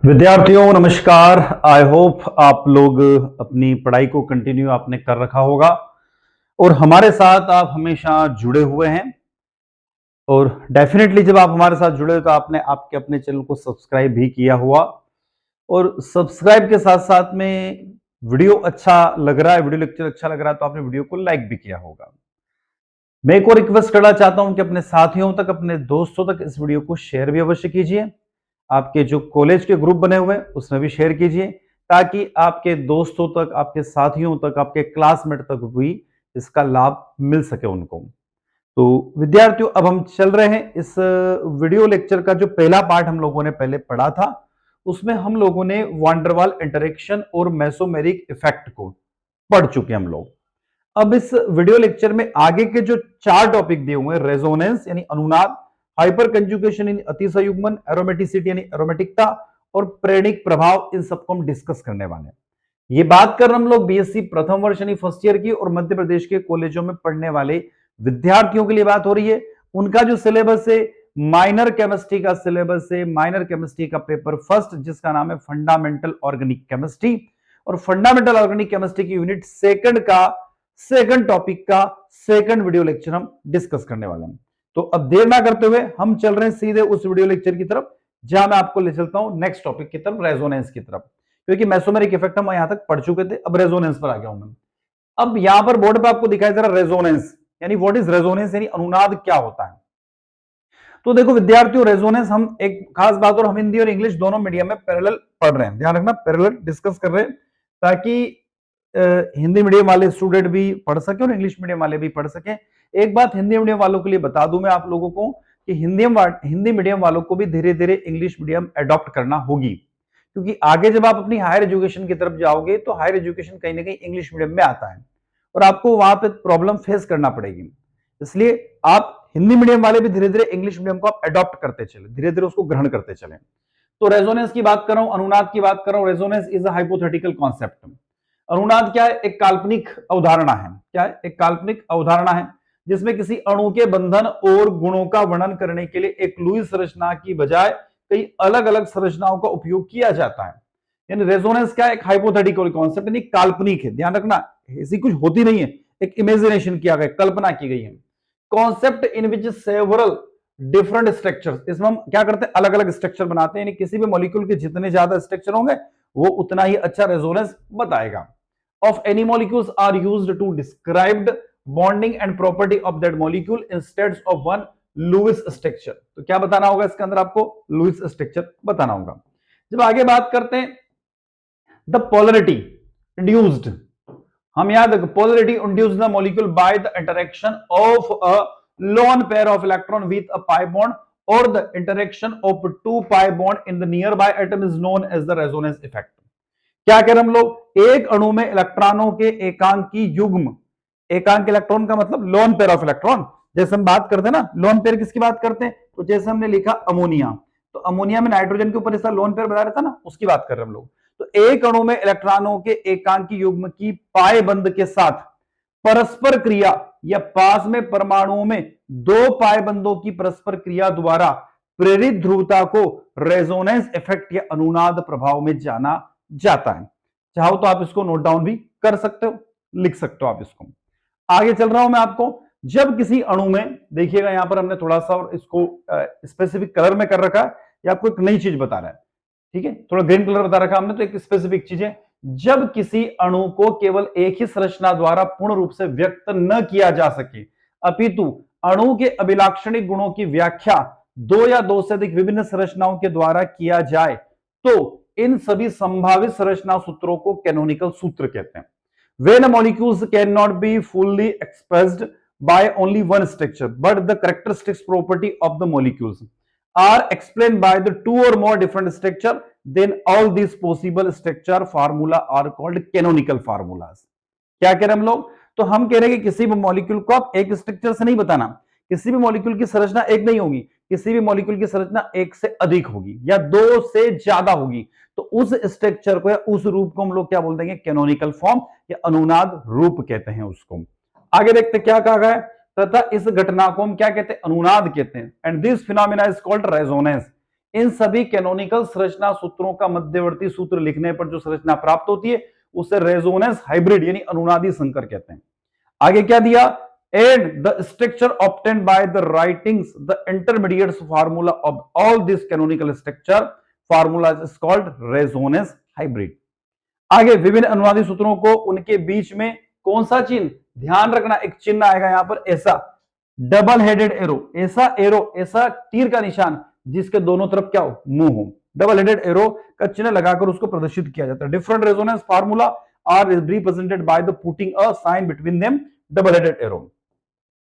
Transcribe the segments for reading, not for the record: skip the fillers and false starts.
विद्यार्थियों नमस्कार। I hope आप लोग अपनी पढ़ाई को कंटिन्यू आपने कर रखा होगा और हमारे साथ आप हमेशा जुड़े हुए हैं। और डेफिनेटली जब आप हमारे साथ जुड़े तो आपने आपके अपने चैनल को सब्सक्राइब भी किया हुआ और सब्सक्राइब के साथ साथ में वीडियो अच्छा लग रहा है, वीडियो लेक्चर अच्छा लग रहा है तो आपने वीडियो को लाइक भी किया होगा। मैं एक और रिक्वेस्ट करना चाहता हूं कि अपने साथियों तक, अपने दोस्तों तक इस वीडियो को शेयर भी अवश्य कीजिए। आपके जो कॉलेज के ग्रुप बने हुए हैं उसमें भी शेयर कीजिए ताकि आपके दोस्तों तक, आपके साथियों तक, आपके क्लासमेट तक भी इसका लाभ मिल सके उनको। तो विद्यार्थियों अब हम चल रहे हैं इस वीडियो लेक्चर का जो पहला पार्ट हम लोगों ने पहले पढ़ा था उसमें हम लोगों ने वांडरवाल इंटरेक्शन और मेसोमेरिक इफेक्ट को पढ़ चुके हम लोग। अब इस वीडियो लेक्चर में आगे के जो चार टॉपिक दिए हुए हैं, रेजोनेंस यानी अनुनाद, हाइपर कंजुगेशन यानी अतिसंयुग्मन, एरोमेटिसिटी यानी एरोमेटिकता और प्रेरणिक प्रभाव, इन सबको हम डिस्कस करने वाले हैं। ये बात कर हम लोग बीएससी प्रथम वर्ष यानी फर्स्ट ईयर की और मध्य प्रदेश के कॉलेजों में पढ़ने वाले विद्यार्थियों के लिए बात हो रही है। उनका जो सिलेबस है माइनर केमिस्ट्री का सिलेबस है, माइनर केमिस्ट्री का पेपर फर्स्ट जिसका नाम है फंडामेंटल ऑर्गेनिक केमिस्ट्री, और फंडामेंटल ऑर्गेनिक केमिस्ट्री की यूनिट सेकंड का सेकंड टॉपिक का सेकंड वीडियो लेक्चर हम डिस्कस करने वाले हैं। तो अब देर ना करते हुए हम चल रहे हैं सीधे उस वीडियो लेक्चर की तरफ जहां मैं आपको ले चलता हूं नेक्स्ट टॉपिक की तरफ, रेजोनेंस की तरफ, क्योंकि मेसोमेरिक इफेक्ट हम यहां तक पढ़ चुके थे। अब रेजोनेंस पर आ गया हूं मैं। अब यहां पर बोर्ड पे आपको दिखाई दे रहा रेजोनेंस यानी व्हाट इज रेजोनेंस यानी अनुनाद क्या होता है। तो देखो विद्यार्थियों, रेजोनेंस हम एक खास बात, और हम हिंदी और इंग्लिश दोनों मीडियम में पैरेलल पढ़ रहे हैं, ध्यान रखना पैरेलल डिस्कस कर रहे हैं ताकि हिंदी मीडियम वाले स्टूडेंट भी पढ़ सके और इंग्लिश मीडियम वाले भी पढ़ सके। एक बात हिंदी मीडियम वालों के लिए बता दूं मैं आप लोगों को कि हिंदी मीडियम वालों को भी धीरे धीरे इंग्लिश मीडियम अडॉप्ट करना होगी, क्योंकि आगे जब आप अपनी हायर एजुकेशन की तरफ जाओगे तो हायर एजुकेशन कहीं ना कहीं इंग्लिश मीडियम में आता है और आपको वहां पे प्रॉब्लम फेस करना पड़ेगी। इसलिए आप हिंदी मीडियम वाले भी धीरे धीरे इंग्लिश मीडियम को आप अडॉप्ट करते चले, धीरे धीरे उसको ग्रहण करते चले। तो रेजोनेंस की बात कर रहा हूं, अनुनाद की बात कर रहा हूं। Resonance is a hypothetical concept. अनुनाद क्या है? एक काल्पनिक अवधारणा है। क्या है? एक काल्पनिक अवधारणा है जिसमें किसी अणु के बंधन और गुणों का वर्णन करने के लिए एक लुईस संरचना की बजाय कई अलग अलग संरचनाओं का उपयोग किया जाता है। यानी रेजोनेंस क्या है? एक हाइपोथेटिकल कॉन्सेप्ट, यानी काल्पनिक है, ध्यान रखना, ऐसी कुछ होती नहीं है, एक इमेजिनेशन किया गया, कल्पना की गई है। Concept in which several different structures, इसमें हम क्या करते हैं? अलग अलग स्ट्रक्चर बनाते हैं, यानी किसी भी मॉलिक्यूल के जितने ज्यादा स्ट्रक्चर होंगे वो उतना ही अच्छा रेजोनेंस बताएगा। of any molecules are used to describe bonding and property of that molecule instead of one Lewis structure। तो क्या बताना होगा इसके अंदर? आपको लुईस स्ट्रक्चर बताना होगा। जब आगे बात करते हैं द पोलरिटी इंड्यूस्ड, हम याद रखें polarity induced the molecule by the interaction of a lone pair of electron with a pi bond or the interaction of two pi bond in the nearby atom is known as the resonance effect। क्या कह रहे हम लोग? एक अणु में इलेक्ट्रॉनों के एकांकी युग्म, एकांक इलेक्ट्रॉन का मतलब लोन पेयर ऑफ इलेक्ट्रॉन, जैसे हम बात करते हैं ना लोन पेयर किसकी बात करते हैं, तो जैसे हमने लिखा अमोनिया, तो अमोनिया में नाइट्रोजन के ऊपर ऐसा लोन पेयर बना रहता ना, उसकी बात कर रहे हैं हम लोग। तो एक अणु में इलेक्ट्रॉनों के एकांकी युग्म की पाई बंध के साथ परस्पर क्रिया या पास में परमाणुओं में दो पाई बंधों की परस्पर क्रिया द्वारा प्रेरित ध्रुवता को रेजोनेंस इफेक्ट या अनुनाद प्रभाव में जाना जाता है। चाहो तो आप इसको नोट डाउन भी कर सकते हो, लिख सकते हो आप इसको। आगे चल रहा हूं मैं आपको। जब किसी अणु में, देखिएगा यहां पर हमने थोड़ा सा और इसको स्पेसिफिक कलर में कर रखा है, ये आपको एक नई चीज बता रहा है, ठीक है, थोड़ा ग्रीन कलर बता रखा हमने, तो एक स्पेसिफिक चीज है। जब किसी अणु को केवल एक ही संरचना द्वारा पूर्ण रूप से व्यक्त न किया जा सके, अपितु अणु के अभिलाक्षणिक गुणों की व्याख्या दो या दो से अधिक विभिन्न संरचनाओं के द्वारा किया जाए, तो इन सभी संभावित संरचना सूत्रों को कैनोनिकल सूत्र कहते हैं। When a molecules cannot be fully expressed by only one structure, but the characteristics property of the molecules are explained by the two or more different structure, then all these possible structure formula are called canonical formulas। क्या कह रहे हैं हम लोग? तो हम कह रहे हैं कि किसी भी मॉलिक्यूल को आप एक स्ट्रक्चर से नहीं बताना, किसी भी मॉलिक्यूल की संरचना एक नहीं होगी, किसी भी मॉलिक्यूल की संरचना एक से अधिक होगी या दो से ज्यादा होगी, तो उस स्ट्रक्चर को या उस रूप को हम लोग क्या बोल देंगे? कैनोनिकल फॉर्म या अनुनाद रूप कहते हैं उसको। आगे देखते क्या कहा गया है, तथा इस घटना को हम क्या कहते हैं? अनुनाद कहते हैं। And this phenomena is called resonance. इन सभी कैनोनिकल संरचना सूत्रों का मध्यवर्ती सूत्र लिखने पर जो संरचना प्राप्त होती है उसे रेजोनेंस हाइब्रिड यानी अनुनादी संकर कहते हैं। आगे क्या दिया, and the structure obtained by the writings the intermediate formula of all this canonical structure formula is called resonance hybrid. आगे विभिन्न अनुनादी सूत्रों को उनके बीच में कौन सा चिन्ह, ध्यान रखना एक चिन्ह आएगा यहां पर ऐसा डबल हेडेड एरो, ऐसा तीर का निशान जिसके दोनों तरफ क्या हो, मुंह हो, डबल हेडेड एरो का चिन्ह लगाकर उसको प्रदर्शित किया जाता है। Different resonance formula are represented by the putting a sign between them, double headed arrow.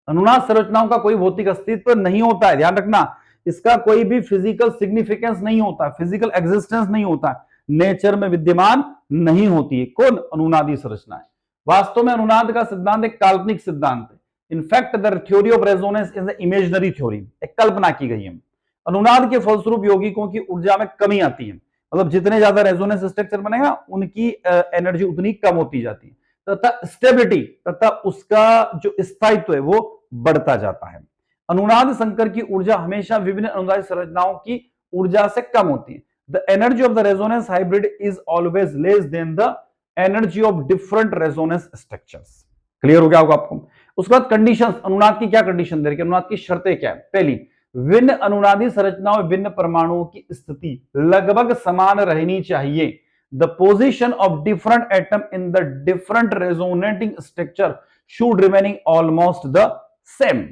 अनुनाद संरचनाओं का कोई भौतिक अस्तित्व नहीं होता है, ध्यान रखना, इसका कोई भी फिजिकल सिग्निफिकेंस नहीं होता, फिजिकल एग्जिस्टेंस नहीं होता, नेचर में विद्यमान नहीं होती है। कौन, अनुनादी संरचनाएं। वास्तव में अनुनाद का सिद्धांत एक काल्पनिक सिद्धांत है। In fact the theory of resonance is a imaginary theory, एक कल्पना की गई है। अनुनाद के फलस्वरूप यौगिकों की ऊर्जा में कमी आती है, मतलब जितने ज्यादा रेजोनेंस स्ट्रक्चर बनेगा उनकी एनर्जी उतनी कम होती जाती है, तथा स्टेबिलिटी तथा उसका जो स्थायित्व है वो बढ़ता जाता है। अनुनाद संकर की ऊर्जा हमेशा विभिन्न अनुनादी संरचनाओं की ऊर्जा से कम होती है। The energy of the resonance hybrid is always less than the energy of different resonance structures. Clear हो गया होगा आपको। उसके बाद कंडीशंस, अनुनाद की क्या कंडीशन दे रही है, अनुनाद की शर्तें क्या है। पहली, विभिन्न अनुनादी संरचनाओं में भिन्न परमाणुओं की स्थिति लगभग समान रहनी चाहिए। The position of different atom in the different resonating structure should remaining almost the same.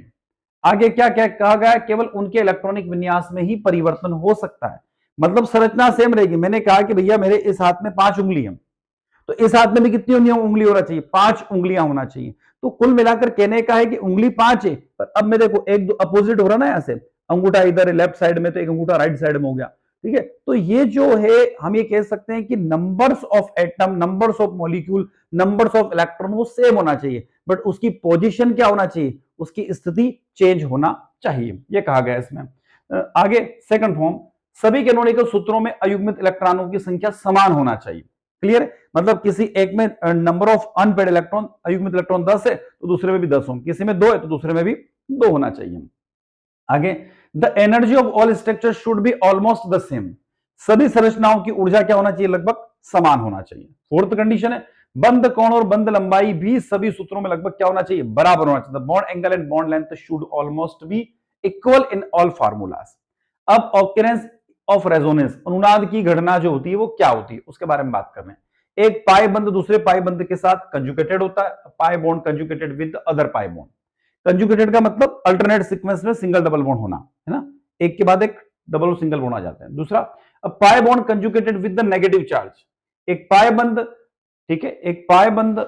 आगे क्या क्या कहा गया, केवल उनके इलेक्ट्रॉनिक विन्यास में ही परिवर्तन हो सकता है, मतलब संरचना सेम रहेगी। मैंने कहा कि भैया मेरे इस हाथ में 5 उंगली है, तो इस हाथ में भी कितनी उंगली होना चाहिए, 5 उंगलियां होना चाहिए। तो कुल मिलाकर कहने का है कि उंगली 5 है, पर अब मैं देखो एक दो अपोजिट हो रहा ना, यहां से अंगूठा इधर लेफ्ट साइड में तो एक अंगूठा राइट साइड में हो गया, ठीक है। तो ये जो है हम ये कह सकते हैं कि numbers of atom, numbers of molecule, numbers of electron वो सेम होना चाहिए, बट उसकी पोजीशन क्या होना चाहिए, उसकी स्थिति चेंज होना चाहिए, ये कहा गया इसमें। आगे सेकंड फॉर्म, सभी कैनोनिकल सूत्रों में अयुग्मित इलेक्ट्रॉनों की संख्या समान होना चाहिए। क्लियर, मतलब किसी एक में नंबर ऑफ अनपेड इलेक्ट्रॉन, अयुग्मित इलेक्ट्रॉन 10 है तो दूसरे में भी 10 हो, किसी में 2 है तो दूसरे में भी 2 होना चाहिए। आगे, the energy of all structure should be almost the same, सभी संरचनाओं की ऊर्जा क्या होना चाहिए, लगभग समान होना चाहिए। फोर्थ कंडीशन है, बंद कोण और बंद लंबाई भी सभी सूत्रों में लगभग क्या होना चाहिए, बराबर होना चाहिए। Bond angle and bond length should almost be equal in all formulas. अब ऑकरेंस ऑफ रेजोनेंस, अनुनाद की घटना जो होती है वो क्या होती है उसके बारे में बात कर रहे हैं। एक पाई बंद दूसरे पाई बंद के साथ कंजुगेटेड होता है, pi bond conjugated with other pi bond. Conjugated का मतलब अल्टरनेट सीक्वेंस में सिंगल डबल बॉन्ड होना, है ना, एक के बाद एक डबल सिंगल बॉन्ड आ जाते हैं। दूसरा, pi bond conjugated with the negative charge, एक पाई बंद, ठीक है, एक पाई बंद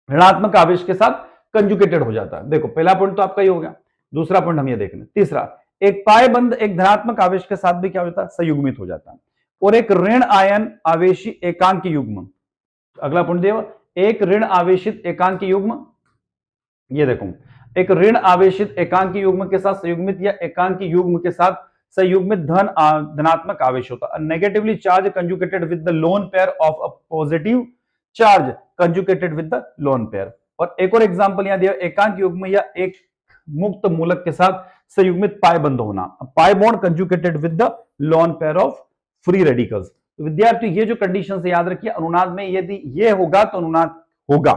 ऋणात्मक आवेश के साथ कंजुगेटेड हो जाता है। देखो पहला पॉइंट तो आपका ही हो गया, दूसरा पॉइंट हम ये देख रहे हैं। तीसरा, एक पाई बंद एक धनात्मक आवेश के साथ भी क्या होता है, संयुग्मित हो जाता है। और एक ऋण आयन आवेशी एकांक युग्म, अगला पॉइंट देखो, एक ऋण आवेशित एकांक युग्म, ये देखो एक ऋण आवेशित एकांक युग्म के साथ संयुग्मित या एकांक युग्म के साथ संयुग्मित धनात्मक आवेश होता है। Negatively charge conjugated with the lone pair of a positive charge conjugated with the lone pair. और एक और एग्जांपल यहां दिया, एकांक युग्म या एक मुक्त मूलक के साथ संयुग्मित पाई बंद होना, pi bond conjugated with the lone pair of free radicals. तो विद्यार्थी ये जो कंडीशन से याद रखिए, अनुनाद में यदि ये होगा तो अनुनाद होगा,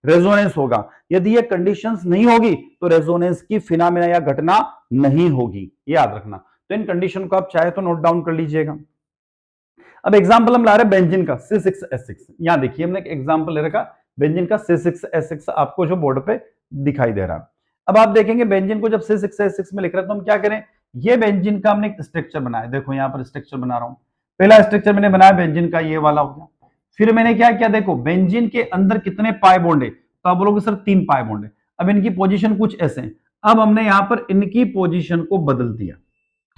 रेजोनेंस होगा। यदि ये कंडीशंस नहीं होगी तो रेजोनेंस की फिनोमेना या घटना नहीं होगी, याद रखना। तो इन कंडीशन को आप चाहे तो नोट डाउन कर लीजिएगा। अब एग्जांपल हम ला रहे हैं बेंजीन का C6H6। यहां देखिए हमने एक एग्जांपल ले रखा बेंजीन का C6H6, आपको जो बोर्ड पे दिखाई दे रहा है। अब आप देखेंगे बेंजीन को जब C6H6 में लिख रहे हैं तो हम क्या करें, ये बेंजीन का हमने एक स्ट्रक्चर बनाया, देखो यहां पर स्ट्रक्चर बना रहा हूं। पहला स्ट्रक्चर मैंने बनाया बेंजीन का, ये वाला हो गया। फिर मैंने क्या किया, देखो बेंजीन के अंदर कितने पाई बॉन्ड है, तो आप बोलोगे सर 3 पाई बॉन्ड है। अब इनकी पोजीशन कुछ ऐसे हैं, अब हमने यहां पर इनकी पोजीशन को बदल दिया,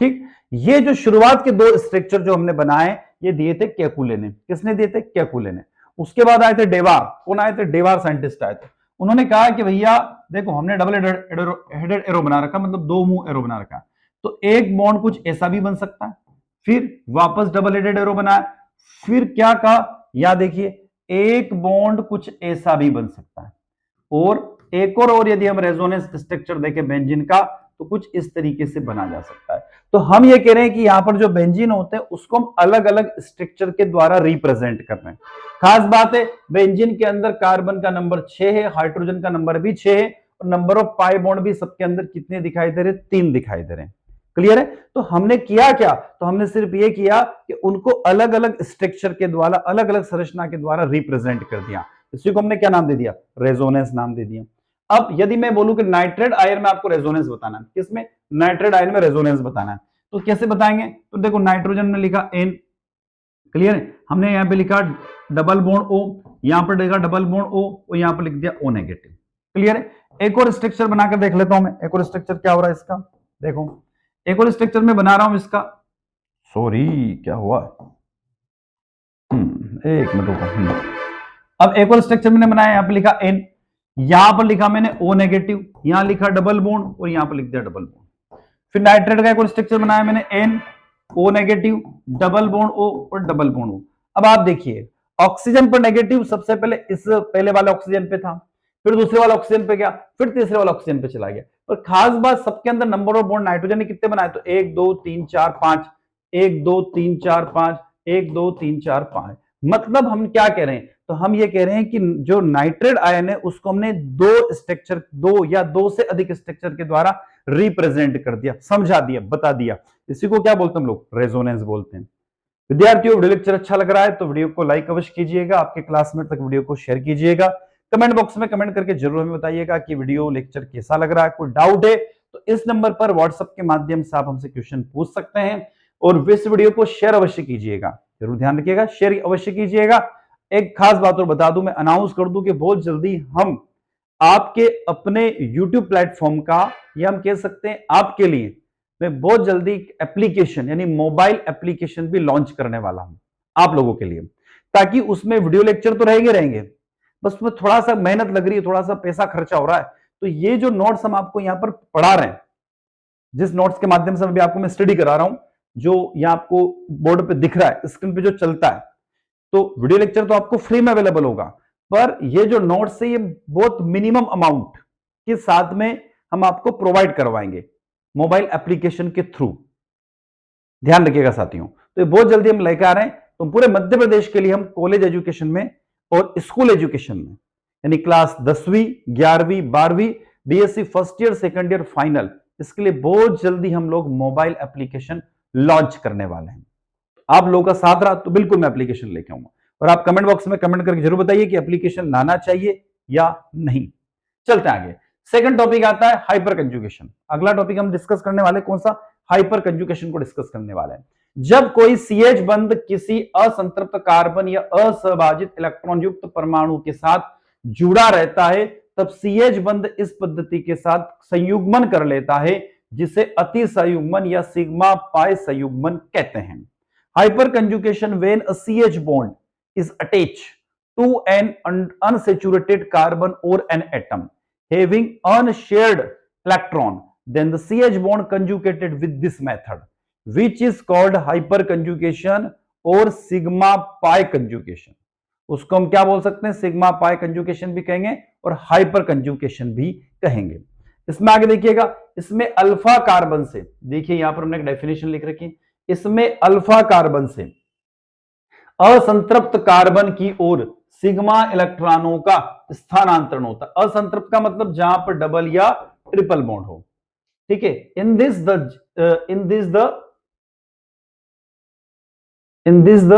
ठीक। ये जो शुरुआत के 2 स्ट्रक्चर जो हमने बनाए ये दिए थे केकुले ने, किसने दिए थे, केकुले ने। उसके बाद आए थे डेवार, कौन आए थे, डेवार साइंटिस्ट आए थे। उन्होंने कहा कि भैया देखो हमने डबल हेडेड एरो बना रखा, मतलब 2 मुंह एरो बना रखा, तो एक बॉन्ड कुछ ऐसा भी बन सकता है। फिर वापस डबल हेडेड एरो बनाया, फिर क्या कहा, या देखिए एक बॉन्ड कुछ ऐसा भी बन सकता है। और एक और यदि हम रेजोनेंस स्ट्रक्चर देखें बेंजीन का, तो कुछ इस तरीके से बना जा सकता है। तो हम ये कह रहे हैं कि यहां पर जो बेंजीन होते हैं उसको हम अलग अलग स्ट्रक्चर के द्वारा रिप्रेजेंट कर रहे हैं। खास बात है, बेंजीन के अंदर कार्बन का नंबर 6 है, हाइड्रोजन का नंबर भी 6 है, और नंबर ऑफ पाई बॉन्ड भी सबके अंदर कितने दिखाई दे रहे हैं? 3 दिखाई दे रहे हैं। क्लियर है? तो हमने किया क्या? तो हमने सिर्फ ये किया कि उनको अलग अलग स्ट्रक्चर के द्वारा, अलग अलग संरचना के द्वारा रिप्रेजेंट कर दिया। इसी को हमने क्या नाम दे दिया? रेजोनेंस नाम दे दिया। अब यदि मैं बोलूं कि नाइट्रेट आयन में आपको रेजोनेंस बताना है, किसमें? नाइट्रेट आयन में रेजोनेंस बताना है, तो कैसे बताएंगे? तो देखो, नाइट्रोजन ने लिखा N, क्लियर है? हमने यहां पे लिखा डबल बॉन्ड O, यहां पर लिखा डबल बॉन्ड O, और यहां पर लिख दिया O नेगेटिव। क्लियर है? एक और स्ट्रक्चर बनाकर देख लेता हूं मैं, एक और स्ट्रक्चर क्या हो रहा है इसका। देखो, एक और स्ट्रक्चर में बना रहा हूं इसका। सॉरी, क्या हुआ? एक मिनट रुको। अब एक और स्ट्रक्चर मैंने बनाया, यहां पर लिखा N, यहां पर लिखा मैंने O नेगेटिव, यहां लिखा डबल बॉन्ड, और यहां पर लिख दिया डबल बॉन्ड। फिर नाइट्रेट का एक और स्ट्रक्चर बनाया मैंने N, O negative, double bond O, और डबल बॉन्ड O। अब आप देखिए, ऑक्सीजन पर नेगेटिव सबसे पहले इस पहले वाले ऑक्सीजन पे था, फिर दूसरे वाले ऑक्सीजन पे गया, फिर तीसरे वाले ऑक्सीजन पे चला गया। पर खास बात, सबके अंदर नंबर ऑफ बॉन्ड नाइट्रोजन ने कितने बनाए? तो 1 2 3 4 5, 1 2 3 4 5, 1 2 3 4 5। मतलब हम क्या कह रहे हैं? तो हम ये कह रहे हैं कि जो नाइट्रेट आयन है उसको हमने दो स्ट्रक्चर, दो या दो से अधिक स्ट्रक्चर के द्वारा रिप्रेजेंट कर दिया, समझा दिया, बता दिया। इसी को क्या बोलते हैं हम लोग? रेजोनेंस बोलते हैं। विद्यार्थियों, वीडियो लेक्चर अच्छा लग रहा है तो वीडियो को लाइक अवश्य कीजिएगा, आपके क्लासमेट तक वीडियो को शेयर कीजिएगा, कमेंट बॉक्स में कमेंट करके जरूर हमें बताइएगा कि वीडियो लेक्चर कैसा लग रहा है। कोई डाउट है तो इस नंबर पर व्हाट्सएप के माध्यम से आप हमसे क्वेश्चन पूछ सकते हैं, और इस वीडियो को शेयर अवश्य कीजिएगा, जरूर ध्यान रखिएगा, शेयर अवश्य कीजिएगा। एक खास बात और बता दूं, मैं अनाउंस कर दूं कि बहुत जल्दी हम आपके अपने YouTube प्लेटफॉर्म का, या हम कह सकते हैं आपके लिए, मैं बहुत जल्दी एप्लीकेशन यानी मोबाइल एप्लीकेशन भी लॉन्च करने वाला हूं आप लोगों के लिए, ताकि उसमें वीडियो लेक्चर तो रहेंगे, बस उसमें थोड़ा सा मेहनत लग रही है, थोड़ा सा पैसा खर्चा हो रहा है। तो ये जो नोट्स हम आपको यहां पर पढ़ा रहे हैं, जिस नोट्स के माध्यम से अभी आपको मैं स्टडी करा रहा हूं, जो यहां आपको बोर्ड पे दिख रहा है, स्क्रीन पे जो चलता है, तो वीडियो लेक्चर तो आपको फ्री में अवेलेबल होगा, पर ये जो नोट्स है ये बहुत मिनिमम अमाउंट के साथ में हम आपको प्रोवाइड करवाएंगे मोबाइल एप्लीकेशन के थ्रू। ध्यान रखिएगा साथियों, तो ये बहुत जल्दी हम लेकर आ रहे हैं। तो पूरे मध्य प्रदेश के लिए हम कॉलेज एजुकेशन में और स्कूल एजुकेशन में, यानी क्लास 10वीं 11वीं 12वीं, BSc first year second year final, इसके लिए बहुत जल्दी हम लोग मोबाइल एप्लीकेशन लॉन्च करने वाले हैं। आप लोगों का साथ रहा तो बिल्कुल मैं एप्लीकेशन लेके आऊंगा, और आप कमेंट बॉक्स में कमेंट करके जरूर बताइए कि एप्लीकेशन लाना चाहिए या नहीं। चलते हैं आगे। सेकंड टॉपिक आता है हाइपर कंजुगेशन। अगला टॉपिक हम डिस्कस करने वाले कौन सा? हाइपर कंजुगेशन को डिस्कस करने वाले हैं। जब कोई CH बंध किसी असंतृप्त कार्बन या असहभाजित इलेक्ट्रॉन युक्त परमाणु के साथ जुड़ा रहता है, तब CH बंध इस पद्धति के साथ संयुग्मन कर लेता है, जिसे अति संयुग्मन या सिग्मा पाई संयुग्मन कहते हैं। Hyperconjugation when a CH bond is attached to an unsaturated carbon or an atom having unshared electron, then the CH bond conjugated with this method, which is called hyperconjugation or sigma pi conjugation. उसको हम क्या बोल सकते हैं? Sigma pi conjugation भी कहेंगे और hyper conjugation भी कहेंगे। इसमें आगे देखिएगा, इसमें अल्फा कार्बन से, देखिए यहां पर हमने एक डेफिनेशन लिख रखी, इसमें अल्फा कार्बन से असंतृप्त कार्बन की ओर सिग्मा इलेक्ट्रॉनों का स्थानांतरण होता है। असंतृप्त का मतलब जहां पर डबल या ट्रिपल बॉन्ड हो, ठीक है। In this the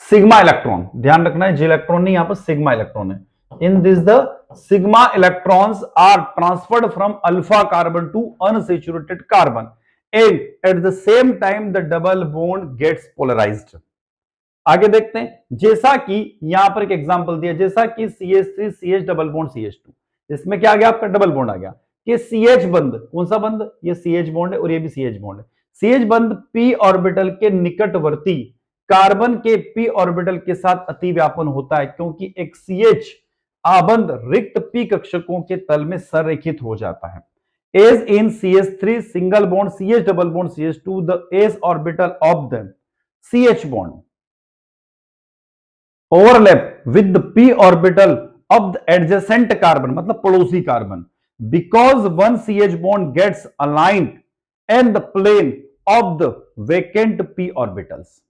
sigma electron, ध्यान रखना है जी इलेक्ट्रॉन नहीं, यहां पर सिग्मा इलेक्ट्रॉन है। In this the sigma electrons are transferred from alpha carbon to unsaturated carbon, and at the same time the double bond gets polarized। आगे देखते हैं, जैसा कि यहां पर एक एग्जांपल दिया, जैसा कि CH3 CH double bond CH2, इसमें क्या आ गया? आपका डबल बॉन्ड आ गया। कि CH बंध, कौन सा बंध? ये CH बॉन्ड है और ये भी CH बॉन्ड है। CH बंध p ऑर्बिटल के निकटवर्ती कार्बन के p ऑर्बिटल के साथ अतिव्यापन होता है, क्योंकि एक CH आबंध रिक्त p कक्षकों के तल में संरेखित हो जाता है। As in CH3 single bond CH double bond CH2, the s orbital of the CH bond overlap with the p orbital of the adjacent carbon, मतलब पड़ोसी carbon. Because one CH bond gets aligned in the plane of the vacant p orbitals.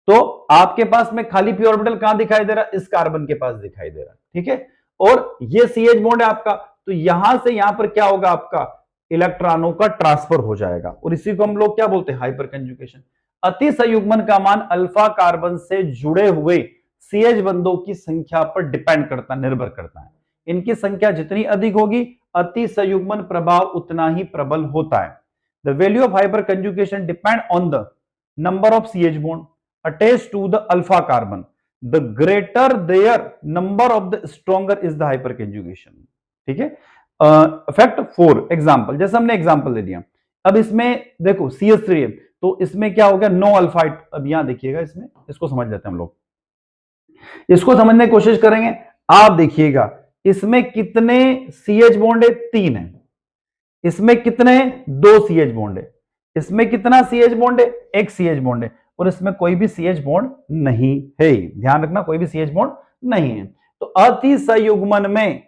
तो आपके पास में खाली p orbital कहां दिखाई दे रहा है? इस कार्बन के पास दिखाई दे रहा है, ठीक है। और ये CH बॉन्ड है आपका, तो यहां से यहां पर क्या होगा? आपका इलेक्ट्रॉनों का ट्रांसफर हो जाएगा, और इसी को हम लोग क्या बोलते हैं? Hyper conjugation. अति संयुग्मन का मान अल्फा कार्बन से जुड़े हुए CH बंधों की संख्या पर डिपेंड करता, निर्भर करता है। इनकी संख्या जितनी अधिक होगी, अति संयुग्मन प्रभाव उतना ही प्रबल होता है। The value of hyper conjugation depend on the number of CH bond attached to the alpha carbon. The greater their number of the stronger is the hyperconjugation. ठीक है। फैक्ट 4 एग्जांपल, जैसे हमने एग्जांपल दे दिया। अब इसमें देखो CH3 है, तो इसमें क्या हो गया? नो अल्फाइड। अब यहां देखिएगा, इसमें इसको समझ लेते हैं हम लोग, इसको समझने की कोशिश करेंगे। आप देखिएगा इसमें कितने CH बॉन्ड है? 3 है। इसमें कितने? 2 CH बॉन्ड है। इसमें कितना CH बॉन्ड है? 1 CH बॉन्ड है। और इसमें कोई भी CH बॉन्ड नहीं है, ध्यान रखना, कोई भी CH बॉन्ड नहीं है। तो अति संयुग्मन में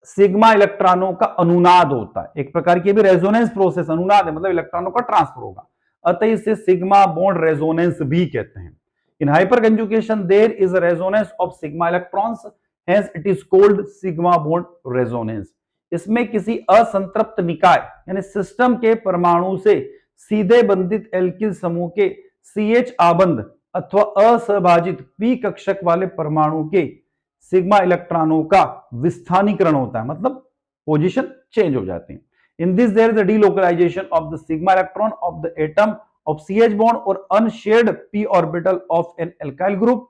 सिग्मा इलेक्ट्रॉनों का अनुनाद होता है, एक प्रकार की भी रेजोनेंस प्रोसेस। अनुनाद है मतलब इलेक्ट्रॉनों का ट्रांसफर होगा, अतः इसे सिग्मा बॉन्ड रेजोनेंस भी कहते हैं। In hyperconjugation there is a resonance of sigma electrons, hence it is called sigma bond resonance. इसमें किसी असंतृप्त निकाय यानी सिस्टम के परमाणु से सीधे बंधित एल्किल समूह के CH आबंध अथवा असहभाजित p कक्षक वाले परमाणु के सिग्मा इलेक्ट्रॉनों का विस्थानीकरण होता है, मतलब पोजीशन चेंज हो जाती है। In this there is a delocalisation of the sigma electron of the atom of CH bond और unshared p orbital of an alkyl group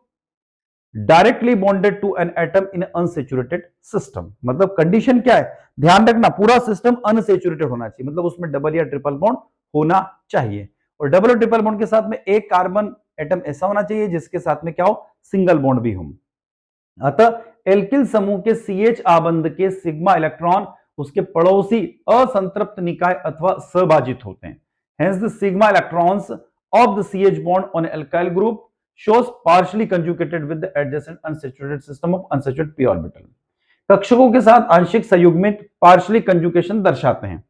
directly bonded to an atom in unsaturated system. मतलब condition क्या है? ध्यान रखना, पूरा system unsaturated होना चाहिए, मतलब उसमें डबल या ट्रिपल बॉन्ड होना चाहिए। और डबल और ट्रिपल बॉन्ड के साथ में एक कार्बन एटम ऐसा होना चाहिए जिसके साथ में क्या हो? सिंगल बॉन्ड भी हो। अतः एल्किल समूह के CH आबंध के सिग्मा इलेक्ट्रॉन उसके पड़ोसी असंतृप्त निकाय अथवा सहभाजित होते हैं। Hence the sigma electrons of the CH bond on alkyl group shows partially conjugated with the adjacent unsaturated system of unsaturated p orbital. कक्षकों के साथ आंशिक संयुग्मित पार्शियली कंजुगेशन दर्शाते हैं।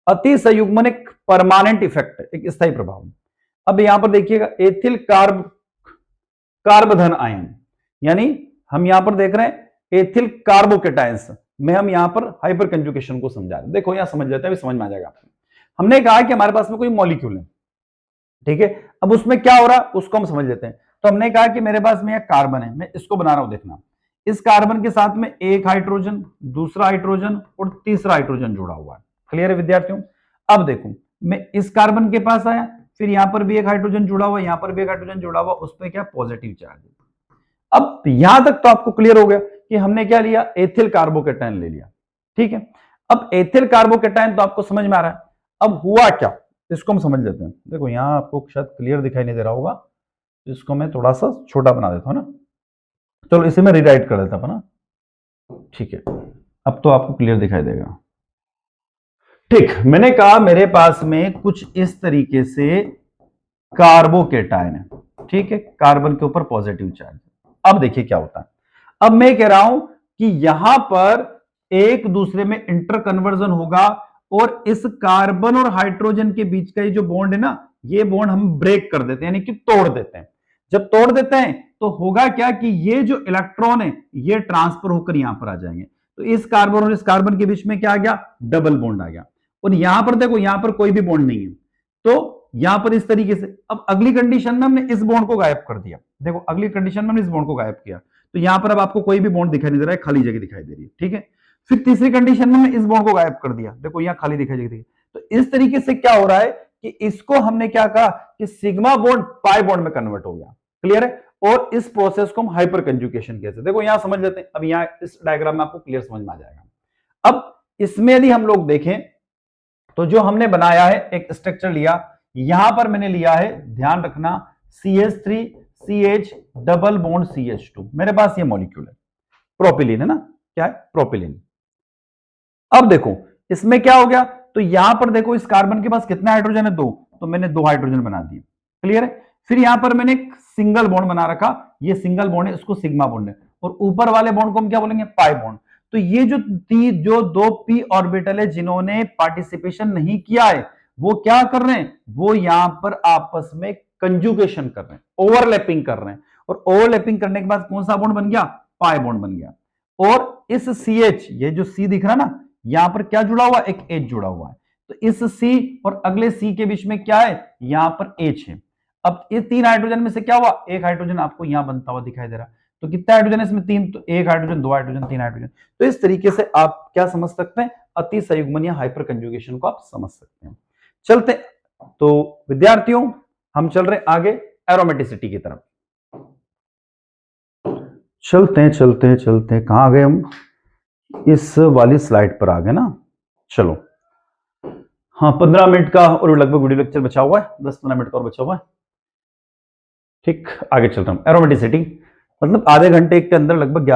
अति संयुग्मन एक परमानेंट इफेक्ट है, एक स्थायी प्रभाव। अब यहां पर देखिएगा एथिल कार्बधन आयन, यानी हम यहां पर देख रहे हैं एथिल कार्बोकेटायंस में हम यहां पर हाइपर कंजुगेशन को समझा रहे हैं। देखो यहां समझ लेते हैं, समझ में आ जाएगा आपको। हमने कहा कि हमारे पास में कोई मॉलिक्यूल है, ठीक है। अब उसमें क्या हो रहा है उसको हम समझ लेते हैं। तो हमने कहा कि मेरे पास में एक कार्बन है, मैं इसको बना रहा हूं, देखना। इस कार्बन के साथ में एक हाइड्रोजन, दूसरा हाइड्रोजन और तीसरा हाइड्रोजन जुड़ा हुआ है। क्लियर है विद्यार्थियों? अब देखो मैं इस कार्बन के पास आया, फिर यहां पर भी एक हाइड्रोजन जुड़ा हुआ, यहां पर भी एक हाइड्रोजन जुड़ा हुआ, उस पर क्या? Positive charge. अब यहां तक तो आपको क्लियर हो गया कि हमने क्या लिया? एथिल कार्बोकेटायन ले लिया, ठीक है। अब एथिल कार्बोकेटायन तो आपको समझ में आ रहा है। अब हुआ क्या, इसको हम समझ लेते हैं। देखो यहां आपको शायद क्लियर दिखाई नहीं दे रहा होगा, इसको मैं थोड़ा सा छोटा बना देता हूं ना। चलो इसे मैं रिराइट कर देता हूं ना, ठीक है। अब तो आपको क्लियर दिखाई देगा। ठीक, मैंने कहा मेरे पास में कुछ इस तरीके से कार्बोकेटायन है, ठीक है, कार्बन के ऊपर पॉजिटिव चार्ज। अब देखिए क्या होता है। अब मैं कह रहा हूं कि यहां पर एक दूसरे में इंटर कन्वर्जन होगा और इस कार्बन और हाइड्रोजन के बीच का ये जो बॉन्ड है ना, ये बॉन्ड हम ब्रेक कर देते हैं, यानी कि तोड़ देते हैं। जब तोड़ देते हैं तो होगा क्या कि ये जो इलेक्ट्रॉन है ये ट्रांसफर होकर यहां पर आ जाएंगे। तो इस कार्बन और इस कार्बन के बीच में क्या आ गया? डबल बॉन्ड आ गया। और यहां पर देखो यहां पर कोई भी बॉन्ड नहीं है, तो यहां पर इस तरीके से। अब अगली कंडीशन में हमने इस बॉन्ड को गायब कर दिया। देखो अगली कंडीशन में हमने इस बॉन्ड को गायब किया, तो यहां पर अब आपको कोई भी बॉन्ड दिखाई नहीं दे रहा है, खाली जगह दिखाई दे रही है, ठीक है। फिर तीसरी कंडीशन में हमने इस बॉन्ड को गायब कर दिया, देखो यहां खाली दिखाई दे रही है। तो इस तरीके से क्या हो रहा है कि इसको हमने क्या कहा कि सिग्मा बॉन्ड पाई बॉन्ड में कन्वर्ट हो गया। क्लियर है? और इस प्रोसेस को हम हाइपर कंजुगेशन कहते हैं। देखो यहां समझ लेते हैं, अब यहां इस डायग्राम में आपको क्लियर समझ में आ जाएगा। अब इसमें यदि हम लोग देखें तो जो हमने बनाया है एक स्ट्रक्चर लिया, यहां पर मैंने लिया है, ध्यान रखना, CH3 CH double bond CH2। मेरे पास ये मॉलिक्यूल है, प्रोपिलीन है ना, क्या है? प्रोपिलीन। अब देखो इसमें क्या हो गया, तो यहां पर देखो इस कार्बन के पास कितना हाइड्रोजन है? 2, तो मैंने 2 हाइड्रोजन बना दिए। क्लियर है? फिर यहां पर मैंने एक सिंगल बॉन्ड बना रखा, ये सिंगल बॉन्ड है, इसको सिग्मा बॉन्ड है, और ऊपर वाले बॉन्ड को हम क्या बोलेंगे? Pi bond. तो ये जो दो p ऑर्बिटल है जिन्होंने पार्टिसिपेशन नहीं किया है, वो क्या कर रहे हैं, वो यहां पर आपस में कंजुगेशन कर रहे हैं, ओवरलैपिंग कर रहे हैं, और ओवरलैपिंग करने के बाद कौन सा बॉन्ड बन गया, पाई बॉन्ड बन गया। और इस CH, ये जो C दिख रहा ना, यहां पर क्या जुड़ा हुआ, एक H जुड़ा हुआ है, तो इस C और अगले C के बीच में क्या है, यहां पर H है। अब ये 3 हाइड्रोजन में से क्या हुआ, एक हाइड्रोजन आपको यहां बनता हुआ दिखाई दे रहा, तो कितना हाइड्रोजन है इसमें, 3, तो 1 हाइड्रोजन, 2 हाइड्रोजन, 3 हाइड्रोजन। तो इस तरीके से आप क्या समझ सकते हैं, अति संयुग्मन या हाइपर कंजुगेशन को आप समझ सकते हैं। चलते, तो विद्यार्थियों हम चल रहे आगे एरोमेटिसिटी की तरफ। चलते हैं, कहां गए हम, इस वाली स्लाइड पर आ गए ना। चलो, हाँ 15 मिनट का और लगभग वीडियो लेक्चर बचा हुआ है, 10-15 मिनट का और बचा हुआ है। ठीक, आगे चल रहा हूं। एरोमेटिसिटी मतलब आधे घंटे के अंदर लगभग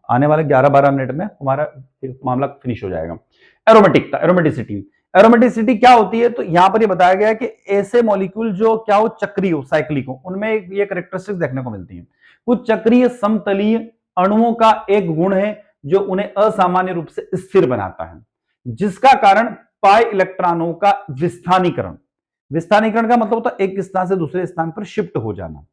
आने वाले 11-12 मिनट में हमारा मामला फिनिश हो जाएगा। एरोमेटिसिटी क्या होती है, तो यहां पर ये बताया गया है कि ऐसे मॉलिक्यूल जो क्या हो, चक्रीय हो, साइक्लिक हो, उनमें ये कैरेक्टरिस्टिक्स देखने को मिलती है। कुछ चक्रीय समतलीय अणुओं का एक गुण है जो उन्हें असामान्य रूप से स्थिर बनाता है, जिसका कारण पाई इलेक्ट्रॉनों का विस्थानीकरण का मतलब होता है एक स्थान से दूसरे स्थान पर शिफ्ट हो जाना,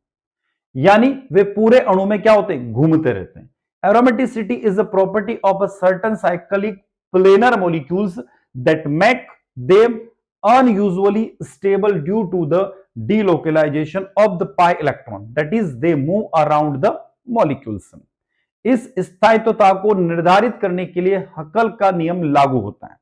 यानी वे पूरे अणु में क्या होते हैं, घूमते रहते हैं। Aromaticity is a property of a certain cyclic planar molecules that make them unusually stable due to the delocalization of the pi electron, that is they move around the molecules। इस स्थायित्वता को निर्धारित करने के लिए हकल का नियम लागू होता है।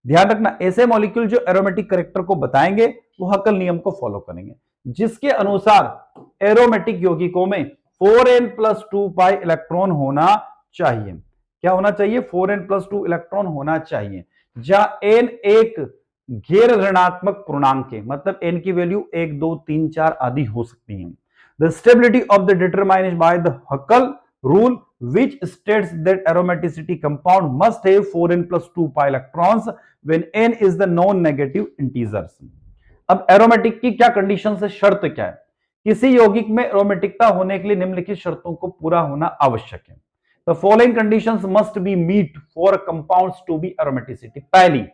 ध्यान रखना, ऐसे मॉलिक्यूल जो एरोमेटिक कैरेक्टर को बताएंगे वो हकल नियम को फॉलो करेंगे, जिसके अनुसार एरोमेटिक यौगिकों में 4n+2 पाई इलेक्ट्रॉन होना चाहिए। क्या होना चाहिए, 4n+2 इलेक्ट्रॉन होना चाहिए, जहां n एक गैर ऋणात्मक पूर्णांक है, मतलब n की वैल्यू 1, 2, 3, 4 आदि हो सकती है। The stability of the determined by the हकल rule which states that aromaticity compound must have 4n+2 pi electrons when n is the non-negative integers। अब एरोमेटिक की क्या कंडीशन है, शर्त क्या है, किसी यौगिक में एरोमेटिकता होने के लिए निम्नलिखित शर्तों को पूरा होना आवश्यक है। The following conditions must be meet for compounds to be aromaticity। पहली,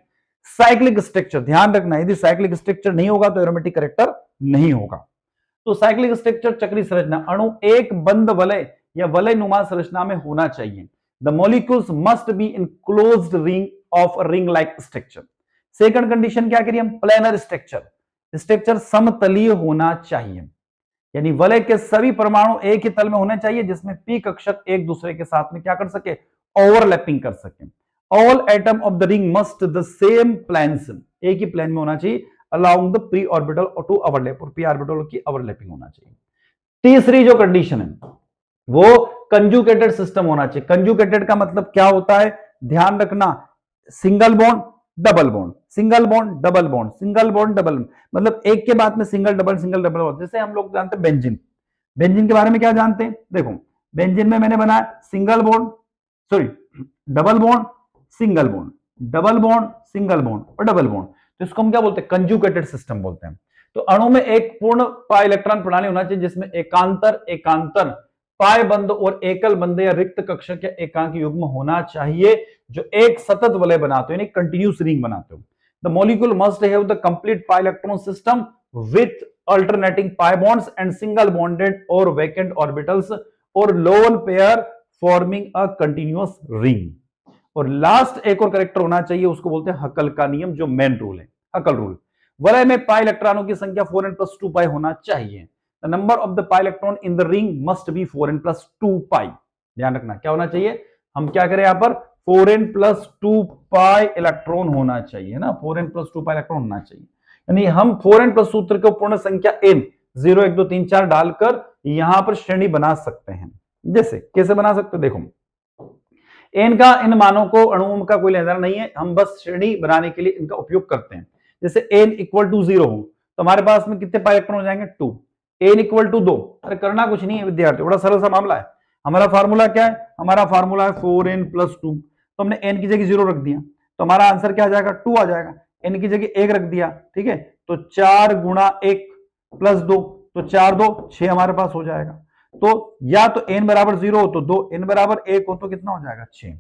साइक्लिक स्ट्रक्चर, ध्यान रखना यदि साइक्लिक स्ट्रक्चर नहीं होगा तो एरोमेटिक कैरेक्टर नहीं होगा। तो साइक्लिक स्ट्रक्चर चक्रीय संरचना, अणु एक बंद वलय या वलय नुमा संरचना में होना चाहिए। The molecules must be in closed ring of ring like structure. Second condition क्या करिए हम, प्लेनर स्ट्रक्चर समतलीय होना चाहिए, यानी वलय के सभी परमाणु एक ही तल में होने चाहिए जिसमें पी कक्षक एक दूसरे के साथ में क्या कर सके, ओवरलैपिंग कर सके। All atom of the ring must the same planes, एक ही प्लेन में होना चाहिए, along the P orbital to overlap, और पी ऑर्बिटल की ओवरलैपिंग होना चाहिए। तीसरी जो कंडीशन है वो कंजुगेटेड सिस्टम होना चाहिए। कंजुगेटेड का मतलब क्या होता है, ध्यान रखना, single bond double bond, single bond double bond, single bond double, मतलब एक के बाद में सिंगल डबल बॉन्ड। जैसे हम लोग जानते हैं बेंजीन के बारे में क्या जानते हैं, देखो बेंजीन में मैंने बनाया single bond, sorry double bond single bond, double bond single bond और डबल बॉन्ड, तो इसको हम क्या बोलते हैं, कंजुगेटेड सिस्टम बोलते हैं। तो अणु में एक पूर्ण पाई इलेक्ट्रॉन प्रणाली होना चाहिए जिसमें एकांतर पाई बंद और एकल बंद या रिक्त कक्षक या एकांक युग्म होना चाहिए जो एक सतत वलय बनाते हो, यानी कंटिन्यूस रिंग बनाते हो। The molecule must have the complete pi electron system with alternating pi bonds and single bonded और वैकेंट ऑर्बिटल्स और lone pair forming a continuous ring. और लास्ट एक और कैरेक्टर होना चाहिए, उसको बोलते हैं हकल का नियम, जो मेन रूल है, हकल रूल। वलय में पाई इलेक्ट्रॉनों की संख्या 4n+2 पाई होना चाहिए। The number of the pi electron in the ring must be 4n+2 pi। ध्यान रखना क्या होना चाहिए, हम क्या करें यहां पर 4n+2 पाई इलेक्ट्रॉन होना चाहिए ना, 4n+2 पाई इलेक्ट्रॉन होना चाहिए, यानी हम 4n+ सूत्र को पूर्ण संख्या n 0 1 2 3 4 डालकर यहां पर श्रेणी बना सकते हैं। जैसे कैसे बना सकते हो, देखो n का इन मानों को अणुओं का कोई लेना नहीं है, हम बस श्रेणी बनाने के लिए इनका उपयोग करते हैं। जैसे n = 0 हो तो हमारे पास में कितने पाई इलेक्ट्रॉन हो जाएंगे, 2। n = 2, अरे करना कुछ नहीं है विद्यार्थी, बड़ा सरल सा मामला है। हमारा फार्मूला क्या है, हमारा फार्मूला है 4n+2, तो हमने n की जगह 0 रख दिया तो हमारा आंसर क्या आ जाएगा, 2 आ जाएगा। n की जगह 1 रख दिया, ठीक है, तो 4 × 1 + 2, तो 4 2 6 हमारे पास हो जाएगा। तो या तो n = 0 हो तो 2, n = 1 हो तो कितना हो जाएगा, 6।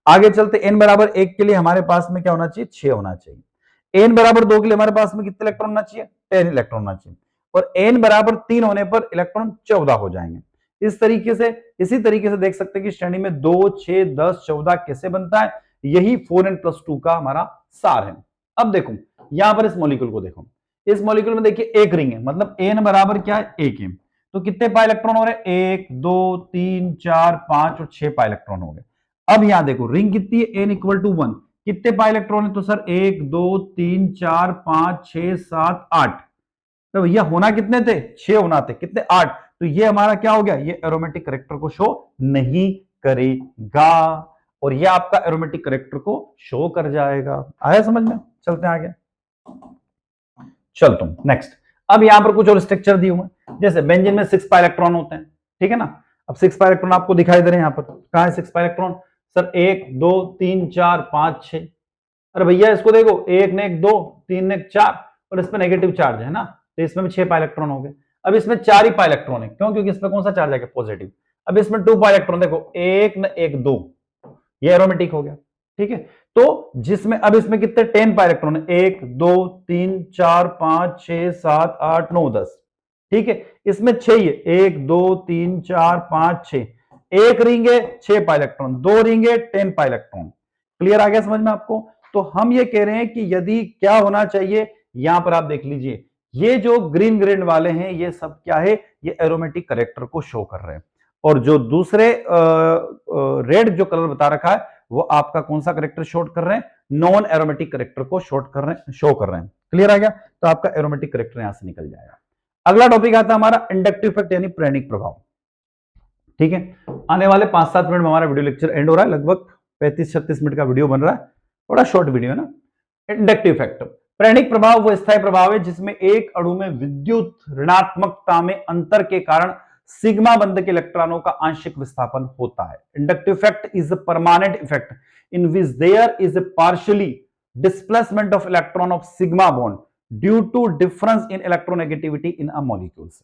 आगे चलते, n बराबर 1 के लिए हमारे पास में क्या होना चाहिए, 6 होना चाहिए। n बराबर 2 के लिए हमारे पास में कितने इलेक्ट्रॉन होना चाहिए, 10 इलेक्ट्रॉन होना चाहिए। और n बराबर 3 होने पर इलेक्ट्रॉन 14 हो जाएंगे। इस तरीके से, इसी तरीके से देख सकते हैं कि श्रेणी में 2, 6, 10, 14 कैसे बनता है। यही 4n+2 का हमारा सार है। अब देखो यहां पर इस मॉलिक्यूल को देखो, इस मॉलिक्यूल में देखिए एक रिंग है, मतलब n बराबर क्या है, 1 है। तो कितने पाई इलेक्ट्रॉन हो रहे हैं, 1, 2, 3, 4, 5 और 6 पाई इलेक्ट्रॉन हो गए। अब यहां देखो रिंग कितनी है, n = 1, कितने पाई इलेक्ट्रॉन है, तो सर 1, 2, 3, 4, 5, 6, 7, 8। तो भैया होना कितने थे, 6 होना थे, कितने, 8। तो ये हमारा क्या हो गया, ये एरोमेटिक करेक्टर को शो नहीं करेगा, और ये आपका एरोमेटिक करेक्टर को शो कर जाएगा। आया समझ में, चलते हैं आगे। चल तुम नेक्स्ट। अब यहां पर कुछ और स्ट्रक्चर दिए हुए हैं, जैसे बेंजीन में 6 पाई इलेक्ट्रॉन होते हैं, ठीक है ना। अब 6 पाई इलेक्ट्रॉन आपको दिखाई दे रहे हैं यहां पर, कहां है 6 पाई इलेक्ट्रॉन, सर 1, 2, 3, 4, 5, 6। अरे भैया इसको देखो, 1 ने 1, 2, 3 ने 4, और इसमें नेगेटिव चार्ज है ना, तो इसमें भी 6 पाई इलेक्ट्रॉन हो गए। अब इसमें 4 ही पाई इलेक्ट्रॉन है, क्यों, क्योंकि इसमें कौन सा चार्ज है, पॉजिटिव। अब इसमें 2 पाई इलेक्ट्रॉन, देखो 1 ने 1, 2, ये एरोमेटिक हो गया, ठीक है। तो जिसमें अब इसमें कितने 10 पाई इलेक्ट्रॉन है, 1, 2, 3, 4, 5, 6, 7, 8, 9, 10, ठीक है। इसमें 6 ही है, 1, 2, 3, 4, 5, 6, एक रिंग है 6 पाई इलेक्ट्रॉन, 2 रिंग है 10 पाई इलेक्ट्रॉन। क्लियर आ गया समझ में आपको। तो हम ये कह रहे हैं कि यदि क्या होना चाहिए, यहां पर आप देख लीजिए, ये जो ग्रीन ग्रेड वाले हैं ये सब क्या है, ये एरोमेटिक करेक्टर को शो कर रहे हैं, और जो दूसरे रेड जो कलर बता रखा है वो आपका कौन सा करेक्टर शो कर रहे हैं, नॉन एरोमेटिक करेक्टर को शो कर रहे हैं। क्लियर आ गया, तो आपका एरोमेटिक करेक्टर यहां से निकल जाएगा। अगला टॉपिक आता है हमारा इंडक्टिव इफेक्ट यानी प्रेरणिक प्रभाव, ठीक है। आने वाले 5-7 मिनट में हमारा वीडियो लेक्चर एंड हो रहा है, लगभग 35-36 मिनट का वीडियो बन रहा है, थोड़ा शॉर्ट वीडियो है ना। इंडक्टिव इफेक्ट, प्रेरणिक प्रभाव वो स्थायी प्रभाव है जिसमें एक अणु में विद्युत ऋणात्मकता में अंतर के कारण सिग्मा बंध के इलेक्ट्रॉनों का आंशिक विस्थापन होता है। Inductive effect is a permanent effect in which there is a partially displacement of electron of sigma bond due to difference in electronegativity in a molecules.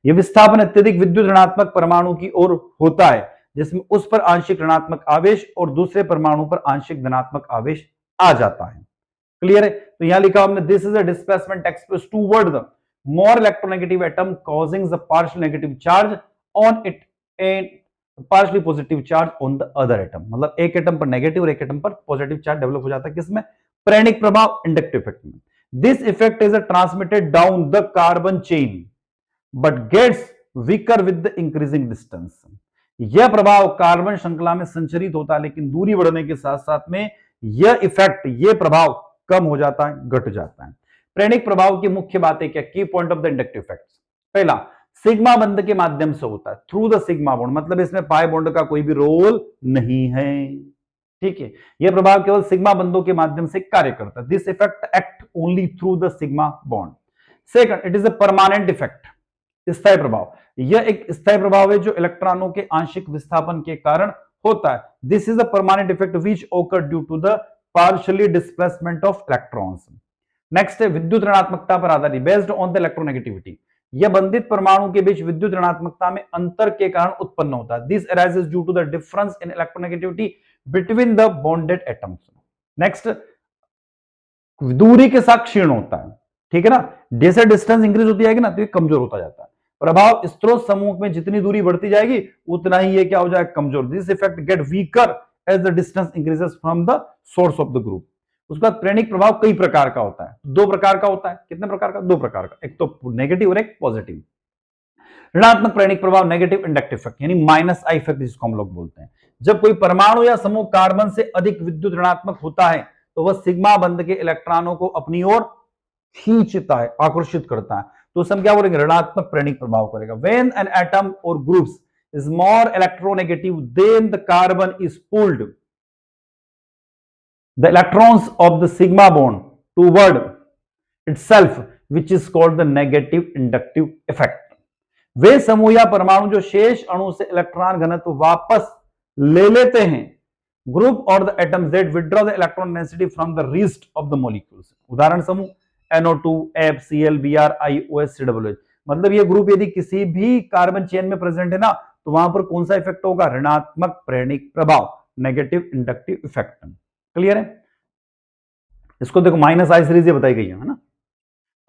यह विस्थापन अत्यधिक विद्युत ऋणात्मक परमाणु की ओर होता है जिसमें उस पर आंशिक ऋणात्मक आवेश और दूसरे परमाणु पर आंशिक धनात्मक आवेश आ जाता है। क्लियर है, तो यहां लिखा हमने, this is a displacement express toward the more electronegative atom causing the partial negative charge on it and partially positive charge on the other atom. मतलब एक एटम पर नेगेटिव और एक एटम पर पॉजिटिव चार्ज डेवलप हो जाता है, किसमें, प्रेरणिक प्रभाव इंडक्टिव इफेक्ट में। This effect is transmitted down the carbon chain but gets weaker with the increasing distance. यह प्रभाव कार्बन श्रृंखला में संचरित होता है, लेकिन दूरी बढ़ने के साथ साथ में यह इफेक्ट, यह प्रभाव कम हो जाता है, घट जाता है। प्रेरणिक प्रभाव की मुख्य बातें क्या, की point of the inductive effect. पहला, सिग्मा बंध के माध्यम से होता है, थ्रू द सिग्मा बॉन्ड, मतलब इसमें पाई बॉन्ड का कोई भी रोल नहीं है, ठीक है। यह प्रभाव केवल सिग्मा बंधों के माध्यम से कार्य करता है। This effect act only through the sigma bond. Second, it is a permanent effect, स्थायी प्रभाव। यह एक स्थायी प्रभाव है जो इलेक्ट्रॉनों के आंशिक विस्थापन के कारण होता है। This is a permanent effect which occur due to the partially displacement of electrons. Next है विद्युत ऋणात्मकता पर आधारित, बेस्ड ऑन द इलेक्ट्रोनेगेटिविटी। यह बंधित परमाणु के बीच विद्युत ऋणात्मकता में अंतर के कारण उत्पन्न होता है। This arises due to the difference in electronegativity between the bonded atoms. Next, दूरी के साथ क्षीण होता है, ठीक है ना। जैसे डिस्टेंस इंक्रीज होती जाएगी ना तो ये कमजोर होता जाता है। प्रभाव, स्रोत समूह में जितनी दूरी बढ़ती जाएगी उतना ही ये क्या हो जाएगा, कमजोर। This effect get weaker as the distance increases from the source of the group. उसका प्रेरणिक प्रभाव कई प्रकार का होता है, 2 प्रकार का होता है। कितने प्रकार का, 2 प्रकार का, एक तो नेगेटिव और एक पॉजिटिव। ऋणात्मक प्रेरणिक प्रभाव, नेगेटिव इंडक्टिव इफेक्ट यानी -I इफेक्ट जिसको हम लोग बोलते हैं। जब कोई परमाणु या समूह कार्बन से अधिक विद्युत ऋणात्मक होता है तो वह सिग्मा बंध के इलेक्ट्रॉनों को अपनी ओर खींचता है, आकर्षित करता है, तो उसे हम क्या बोलेंगे, ऋणात्मक प्रेरणिक प्रभाव करेगा। व्हेन एन एटम और groups is more electronegative than the carbon is pulled the electrons of the sigma bond toward itself which is called the negative inductive effect। वे समूह या परमाणु जो शेष अणु से इलेक्ट्रॉन घनत्व वापस ले लेते हैं, ग्रुप और the atoms that withdraw the electron density from the रीस्ट of the molecules. उदाहरण समूह NO2, FCl, Br, I, OH, COOH। मतलब ये ग्रुप यदि किसी भी कार्बन चेन में प्रेजेंट है ना तो वहां पर कौन सा इफेक्ट होगा, ऋणात्मक प्रेरणिक प्रभाव। Negative inductive effect. क्लियर है? इसको देखो माइनस आई सीरीज ये बताई गई है ना।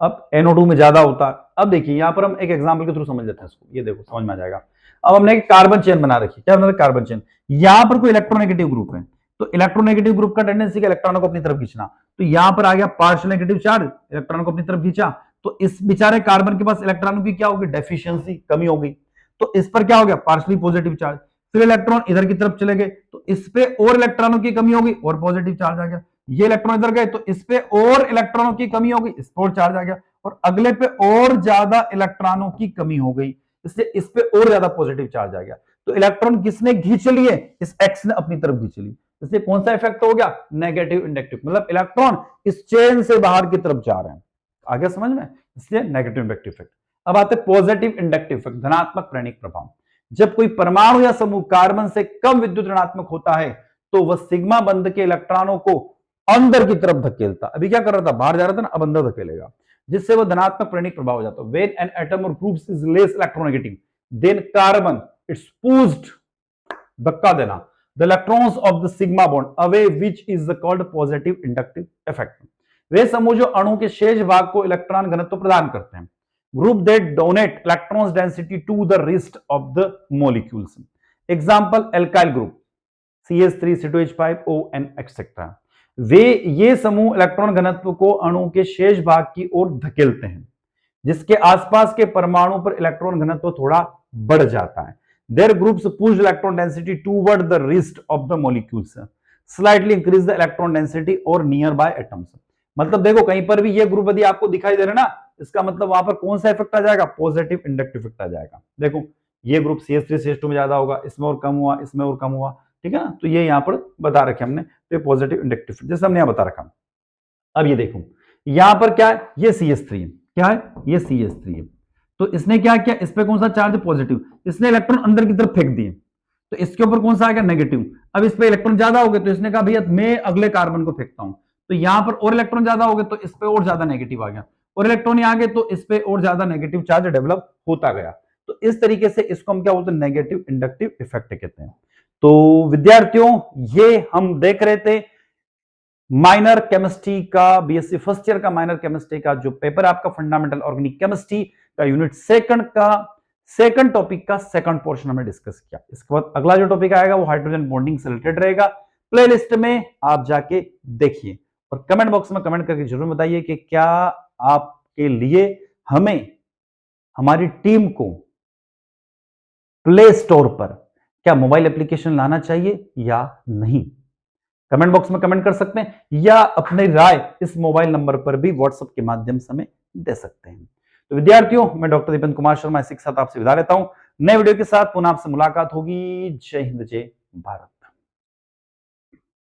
अब NO2 में ज्यादा होता है। अब देखिए यहां पर हम एक एग्जांपल के थ्रू समझ लेते हैं इसको, ये देखो समझ में आ जाएगा। अब हमने एक कार्बन चेन बना रखी, क्या बना रखा? Carbon chain. यहां पर कोई इलेक्ट्रोनेगेटिव ग्रुप है, तो इलेक्ट्रोनेगेटिव ग्रुप का टेंडेंसी है इलेक्ट्रॉनों को अपनी तरफ खींचना। तो यहां पर आ गया पार्शियल नेगेटिव चार्ज, इलेक्ट्रॉनों को अपनी तरफ खींचा, तो इस बेचारे कार्बन के पास इलेक्ट्रॉनों की क्या होगी? डेफिशिएंसी, कमी हो गई। तो इस पर क्या हो गया? Partially positive charge. फिर इलेक्ट्रॉन इधर की तरफ चले गए, तो इस पे और इलेक्ट्रॉनों की कमी होगी और पॉजिटिव चार्ज आ गया। ये इलेक्ट्रॉन इधर गए, तो इस पे और इलेक्ट्रॉनों की कमी होगी, इस पर चार्ज आ गया, और अगले पे और ज्यादा इलेक्ट्रॉनों की कमी हो गई, इसलिए इस पे और ज्यादा पॉजिटिव चार्ज आ गया। तो इलेक्ट्रॉन किसने खींच लिए? इस एक्स ने अपनी तरफ खींच ली। इसलिए कौन सा इफेक्ट हो गया? नेगेटिव इंडक्टिव, मतलब इलेक्ट्रॉन इस चेन से बाहर की तरफ जा रहे हैं। आगे समझ में? इसलिए नेगेटिव इंडक्टिव इफेक्ट। अब आते पॉजिटिव इंडक्टिव इफेक्ट, धनात्मक प्रेरणिक प्रभाव। जब कोई परमाणु या समूह कार्बन से कम विद्युत ऋणात्मक होता है तो वह सिग्मा बंध के इलेक्ट्रॉनों को अंदर की तरफ धकेलता। अभी क्या कर रहा था? बाहर जा रहा था ना, अब अंदर धकेलेगा, जिससे वह धनात्मक प्रेरणिक प्रभाव हो जाता है। व्हेन एन एटम और group is less electronegative than carbon its pushed, धक्का देना, the electrons of the sigma bond away which is called positive inductive effect. वे समूह जो अणु के शेष भाग को इलेक्ट्रॉन घनत्व प्रदान करते हैं, group that donate electrons density to the rest of the molecules. Example alkyl group CH3 C2H5 ON etcetera. वे ये समूह इलेक्ट्रॉन घनत्व को अणु के शेष भाग की ओर धकेलते हैं, जिसके आसपास के परमाणु पर इलेक्ट्रॉन घनत्व थोड़ा बढ़ जाता है। Their groups push electron density toward the wrist of the molecules, slightly increase the electron density or nearby atoms। मतलब देखो कहीं पर भी ये ग्रुप यदि आपको दिखाई दे रहा है ना, इसका मतलब वहां पर कौन सा इफेक्ट आ जाएगा? पॉजिटिव इंडक्टिव इफेक्ट आ जाएगा। देखो ये ग्रुप CH3 CH2 में ज्यादा होगा, इसमें और कम हुआ, इसमें और कम हुआ, ठीक है ना। तो ये यहाँ पर बता रखे हमने, तो पॉजिटिव इंडक्टिव जैसे हमने यहाँ बता रखा। अब ये देखो यहां पर क्या है? ये CH3 है, क्या है? ये CH3 है। तो इसने क्या किया? इस पे कौन सा चार्ज? पॉजिटिव। इसने इलेक्ट्रॉन अंदर की तरफ फेंक दिए, तो इसके ऊपर कौन सा आ गया? नेगेटिव। अब इस पे इलेक्ट्रॉन ज्यादा हो गए, तो इसने कहा भैया मैं अगले कार्बन को फेंकता हूं, तो यहां पर और इलेक्ट्रॉन ज्यादा हो गए, तो इस पे और ज्यादा नेगेटिव आ गया, और इलेक्ट्रॉन आ गए, तो इस पे और ज्यादा नेगेटिव चार्ज डेवलप होता गया। तो इस तरीके से इसको हम क्या बोलते हैं? नेगेटिव इंडक्टिव इफेक्ट कहते हैं। तो विद्यार्थियों ये हम देख रहे थे माइनर केमिस्ट्री का, BSc फर्स्ट ईयर का माइनर केमिस्ट्री का जो पेपर आपका फंडामेंटल ऑर्गेनिक केमिस्ट्री का यूनिट सेकंड का सेकंड टॉपिक का सेकंड पोर्शन हमने डिस्कस किया। इसके बाद अगला जो टॉपिक आएगा वो हाइड्रोजन बॉन्डिंग से रिलेटेड रहेगा। प्लेलिस्ट में आप जाके देखिए और कमेंट बॉक्स में कमेंट करके जरूर बताइए कि क्या आपके लिए हमें हमारी टीम को प्ले स्टोर पर क्या मोबाइल एप्लीकेशन लाना चाहिए या नहीं। कमेंट बॉक्स में कमेंट कर सकते हैं या अपनी राय इस मोबाइल नंबर पर भी व्हाट्सएप के माध्यम से हमें दे सकते हैं। तो विद्यार्थियों मैं डॉक्टर दीपेंद्र कुमार शर्मा इसी के साथ आपसे विदा लेता हूं। नए वीडियो के साथ पुनः आपसे मुलाकात होगी। जय हिंद, जय भारत।